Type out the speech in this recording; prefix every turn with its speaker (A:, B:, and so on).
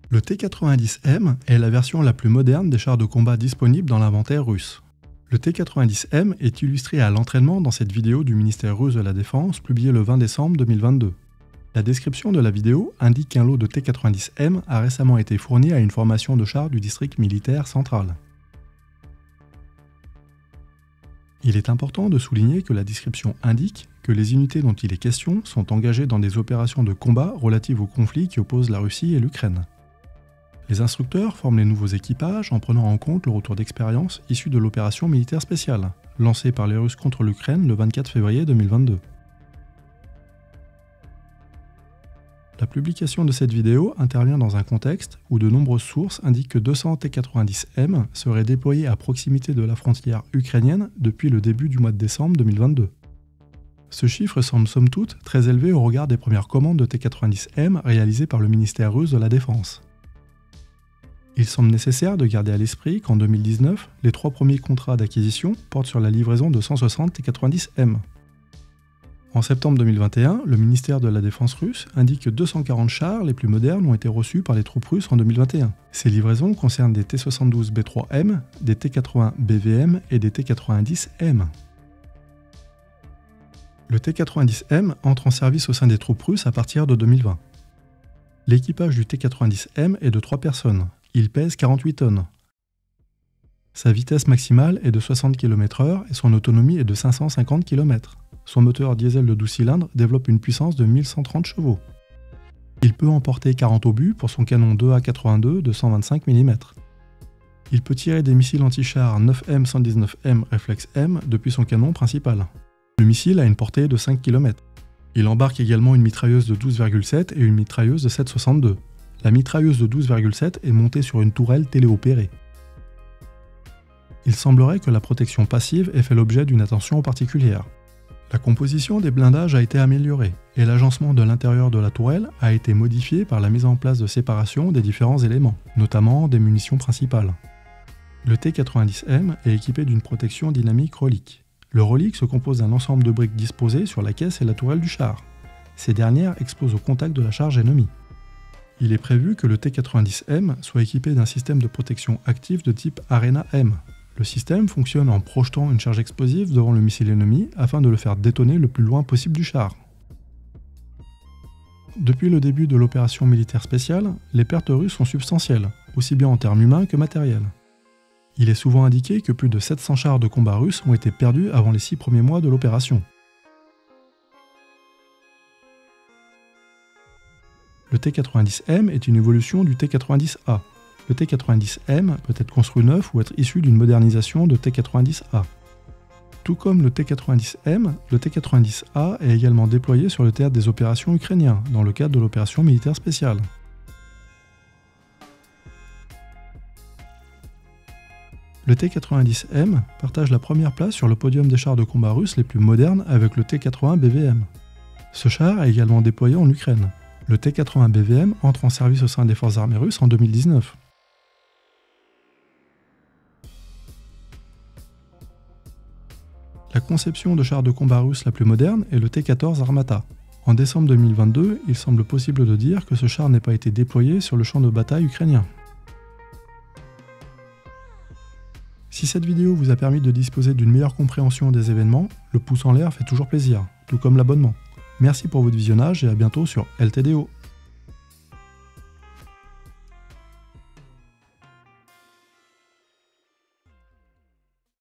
A: Le T-90M est la version la plus moderne des chars de combat disponibles dans l'inventaire russe. Le T-90M est illustré à l'entraînement dans cette vidéo du ministère russe de la Défense publiée le 20 décembre 2022. La description de la vidéo indique qu'un lot de T-90M a récemment été fourni à une formation de chars du district militaire central. Il est important de souligner que la description indique que les unités dont il est question sont engagées dans des opérations de combat relatives au conflit qui oppose la Russie et l'Ukraine. Les instructeurs forment les nouveaux équipages en prenant en compte le retour d'expérience issu de l'opération militaire spéciale, lancée par les Russes contre l'Ukraine le 24 février 2022. La publication de cette vidéo intervient dans un contexte où de nombreuses sources indiquent que 200 T-90M seraient déployés à proximité de la frontière ukrainienne depuis le début du mois de décembre 2022. Ce chiffre semble somme toute très élevé au regard des premières commandes de T-90M réalisées par le ministère russe de la Défense. Il semble nécessaire de garder à l'esprit qu'en 2019, les 3 premiers contrats d'acquisition portent sur la livraison de 160 T-90M. En septembre 2021, le ministère de la Défense russe indique que 240 chars les plus modernes ont été reçus par les troupes russes en 2021. Ces livraisons concernent des T-72B3M, des T-80BVM et des T-90M. Le T-90M entre en service au sein des troupes russes à partir de 2020. L'équipage du T-90M est de 3 personnes. Il pèse 48 tonnes. Sa vitesse maximale est de 60 km/h et son autonomie est de 550 km. Son moteur diesel de 12 cylindres développe une puissance de 1130 chevaux. Il peut emporter 40 obus pour son canon 2A82 de 125 mm. Il peut tirer des missiles anti-chars 9M119M réflexe M depuis son canon principal. Le missile a une portée de 5 km. Il embarque également une mitrailleuse de 12,7 et une mitrailleuse de 7,62. La mitrailleuse de 12,7 est montée sur une tourelle téléopérée. Il semblerait que la protection passive ait fait l'objet d'une attention particulière. La composition des blindages a été améliorée et l'agencement de l'intérieur de la tourelle a été modifié par la mise en place de séparation des différents éléments, notamment des munitions principales. Le T-90M est équipé d'une protection dynamique relique. Le relique se compose d'un ensemble de briques disposées sur la caisse et la tourelle du char. Ces dernières explosent au contact de la charge ennemie. Il est prévu que le T-90M soit équipé d'un système de protection active de type Arena M. Le système fonctionne en projetant une charge explosive devant le missile ennemi afin de le faire détonner le plus loin possible du char. Depuis le début de l'opération militaire spéciale, les pertes russes sont substantielles, aussi bien en termes humains que matériels. Il est souvent indiqué que plus de 700 chars de combat russes ont été perdus avant les 6 premiers mois de l'opération. Le T-90M est une évolution du T-90A. Le T-90M peut être construit neuf ou être issu d'une modernisation de T-90A. Tout comme le T-90M, le T-90A est également déployé sur le théâtre des opérations ukrainiens, dans le cadre de l'opération militaire spéciale. Le T-90M partage la première place sur le podium des chars de combat russes les plus modernes avec le T-80BVM. Ce char est également déployé en Ukraine. Le T-80BVM entre en service au sein des forces armées russes en 2019. La conception de chars de combat russes la plus moderne est le T-14 Armata. En décembre 2022, il semble possible de dire que ce char n'ait pas été déployé sur le champ de bataille ukrainien. Si cette vidéo vous a permis de disposer d'une meilleure compréhension des événements, le pouce en l'air fait toujours plaisir, tout comme l'abonnement. Merci pour votre visionnage et à bientôt sur LTDO.